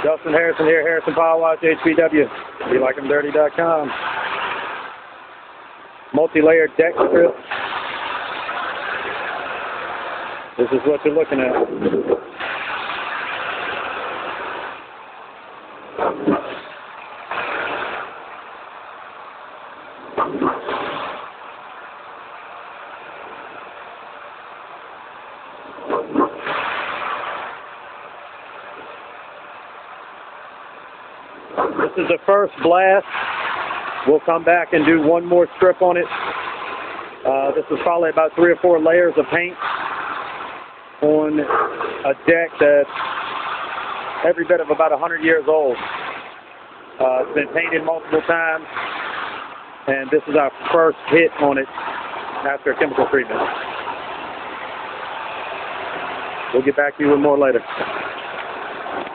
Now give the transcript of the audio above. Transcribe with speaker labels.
Speaker 1: Justin Harrison here, Harrison Power Wash, HPW. BeLikeEmDirty.com. Multi-layered deck strip. This is what you're looking at. This is the first blast. We'll come back and do one more strip on it. This is probably about 3 or 4 layers of paint on a deck that's every bit of about 100 years old. It's been painted multiple times, and this is our first hit on it after a chemical treatment. We'll get back to you with more later.